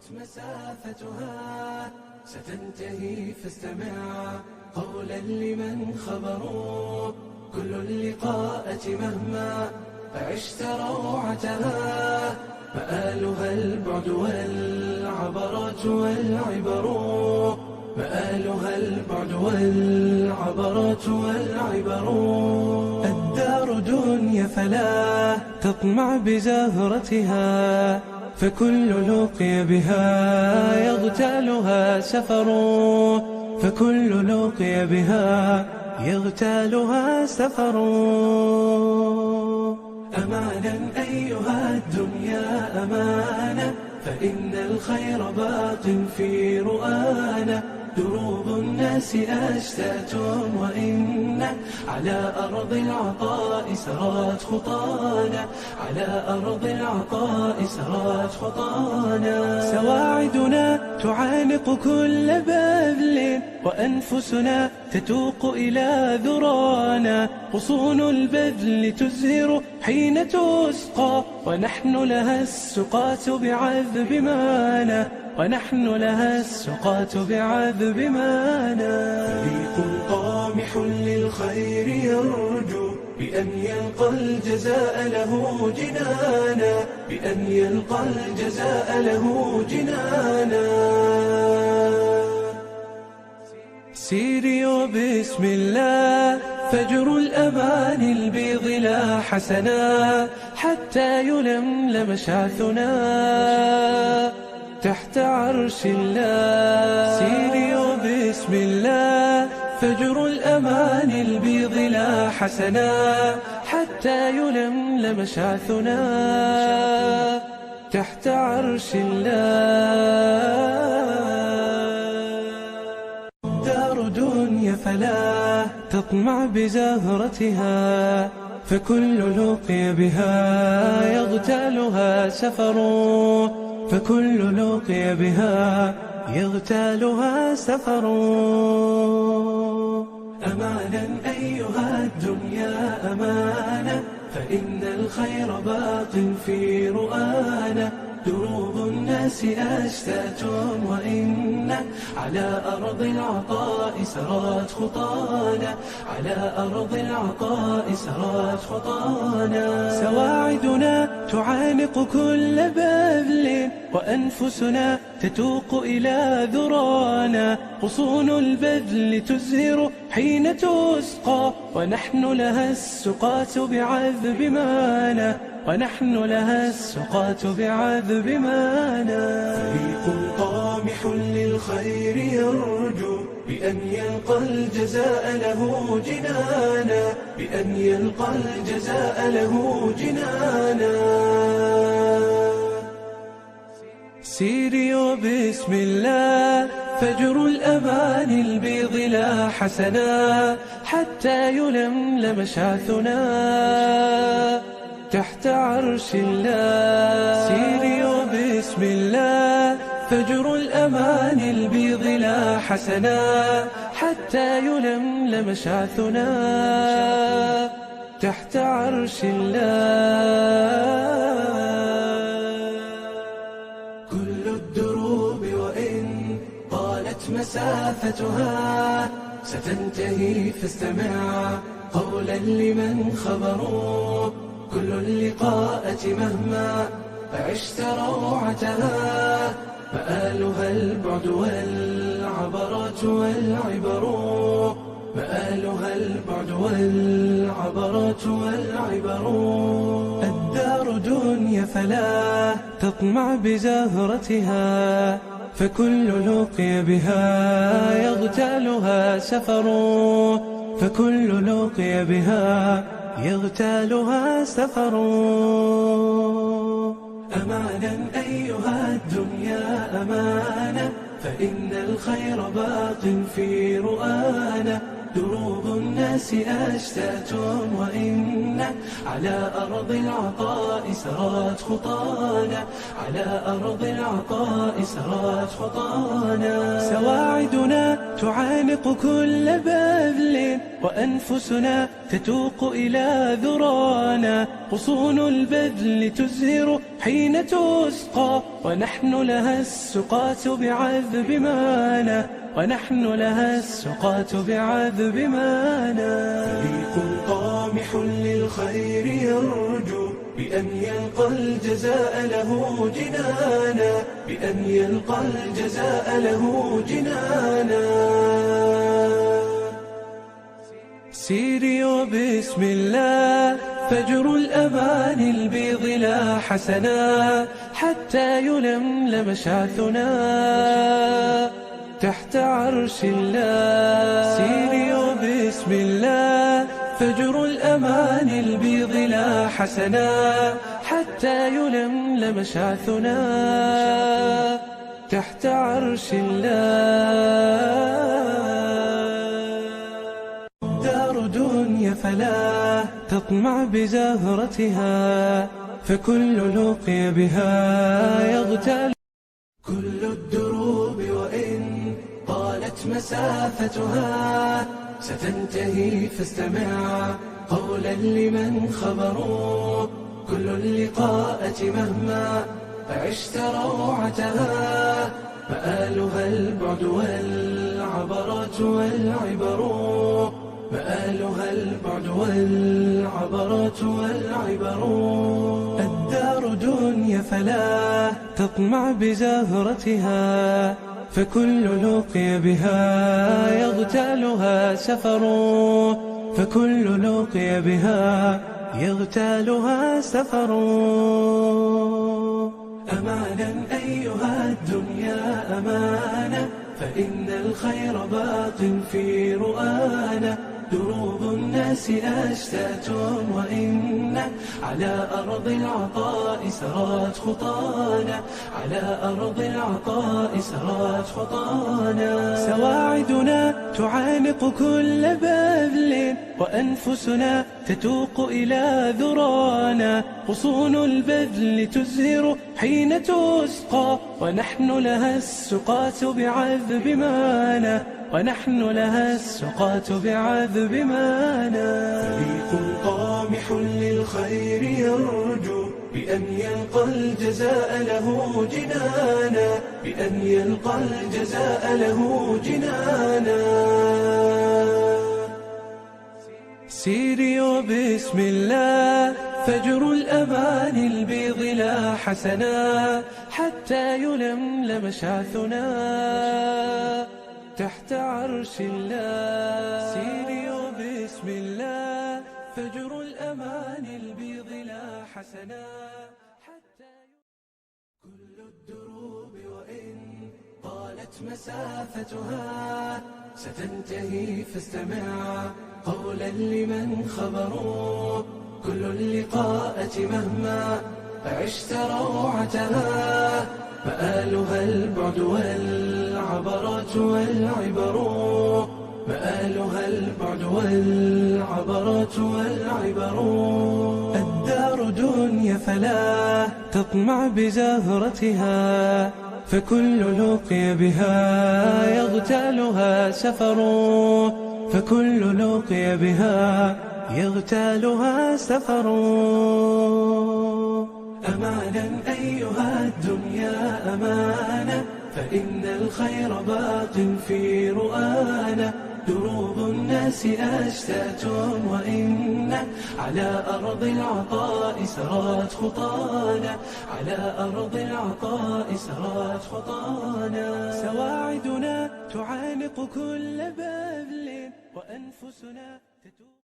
طالت مسافتها ستنتهي فاستمع قولا لمن خبروا كل اللقاءة مهما عشت روعتها مآلها البعد والعبرات والعبر مآلها البعد والعبرات والعبر الدار دنيا فلا تطمع بزهرتها فكل لقي بها يغتالها سفر فكل لقي بها يغتالها سفر أمانا أيها الدنيا أمانا فإن الخير باق في رؤانا دروب الناس أشتات وإن على أرض العطاء سرت خطانا على أرض العطاء سرت خطانا سواعدنا تعانق كل بذل وأنفسنا تتوق إلى ذرانا غصون البذل تزهر حين تسقى ونحن لها السقاة بعذب مانا ونحن لها السقاة بعذب مانا فريق طامح للخير يرجو بأن يلقى الجزاء له جنانا بأن يلقى الجزاء له جنانا سيري وبسم الله فجر الأمان البيض لا حسنا حتى يلملم شعثنا تحت عرش الله سيري وبسم الله فجر الأمان البيض لا حسنا حتى يلملم شعثنا تحت عرش الله دار دنيا فلا تطمع بزهرتها فكل لقي بها يغتالها سفر فكل لقي بها يغتالها سفر أمانا أيها الدنيا أمانا فإن الخير باق في رؤانا دروب الناس أشتات وإن على أرض العطاء سرت خطانا على أرض العطاء سرت خطانا سواعدنا تعانق كل بذل وأنفسنا تتوق إلى ذرانا غصون البذل تزهر حين تسقى ونحن لها السقاة بعذب مانا ونحن لها السقاة بعذب مانا فريق طامح للخير يرجو بأن يلقى الجزاء له جنانا بأن يلقى الجزاء له جنانا سيري وبسم الله فجر الأمان البيض لا حسنا حتى يلملم شعثنا تحت عرش الله سيري وبسم الله فجر الأمان البيض لا حسنا حتى يلملم شعثنا تحت عرش الله كل الدروب وإن طالت مسافتها ستنتهي فاستمع قولا لمن خبروا كل اللقاءة مهما عشت روعتها مآلها البعد والعبرات والعبر مآلها البعد والعبرات والعبر الدار دنيا فلا تطمع بزهرتها فكل لقي بها يغتالها سفر فكل لقي بها يغتالها سفر أمانا أيها الدنيا أمانا فإن الخير باق في رؤانا دروب الناس أشتات وإن على أرض العطاء سرت خطانا، على أرض العطاء سرت خطانا. سواعدنا تعانق كل بذل، وأنفسنا تتوق إلى ذرانا. غصون البذل تزهر حين تسقى، ونحن لها السقاة بعذب مانا، ونحن لها السقاة بعذب مانا. فريق طامح للخير يرجو بأن يلقى الجزاء له جنانا، بأن يلقى الجزاء له جنانا. سيري وبسم الله فجر الأمان البيض لا حسنا، حتى يلملم شعثنا تحت عرش الله. سيري وبسم الله فجر الأمان البيض لا حسنا، حتى يلملم شعثنا تحت عرش الله. دار دنيا فلا تطمع بزهرتها، فكل لقي بها يغتال. كل الدروب وإن طالت مسافتها ستنتهي، فاستمع قولا لمن خبروا. كل اللقاءة مهما عشت روعتها، مآلها البعد والعبرات والعبر، مآلها البعد والعبرات والعبر. الدار دنيا فلا تطمع بزهرتها، فكل لقي بها يغتالها سفر، فكل لقي بها يغتالها سفر. أمانا أيها الدنيا أمانة، فإن الخير باق في رؤانا. دروب الناس أشتات وإن على أرض العطاء سرت خطانا، على أرض العطاء سرت خطانا. سواعدنا تعانق كل بذل، وأنفسنا تتوق إلى ذرانا. غصون البذل تزهر حين تسقى، ونحن لها السقاة بعذب مانا، ونحن لها السقاة بعذب مانا. فريق طامح للخير يرجو بأن يلقى الجزاء له جنانا، بأن يلقى الجزاء له جنانا. سيري وبسم الله فجر الأمان البيض لا حسنا، حتى يلملم شعثنا تحت عرش الله. سيري وبسم الله فجر الأمان البيض لا حسنا، حتى كل الدروب وإن طالت مسافتها ستنتهي، فاستمع قولا لمن خبروا. كل اللقاءة مهما عشت روعتها، مآلها البعد والعبرات والعبر، مآلها البعد والعبرات والعبر. الدار دنيا فلا تطمع بزهرتها، فكل لقي بها يغتالها سفر، فكل لقي بها يغتالها سفر. أمانا أيها الدنيا أمانة، فإن الخير باق في رؤانا. دروب الناس أشتات وإن على أرض العطاء سرت خطانا، على أرض العطاء سرت خطانا. سواعدنا تعانق كل بذل، وأنفسنا تتوب.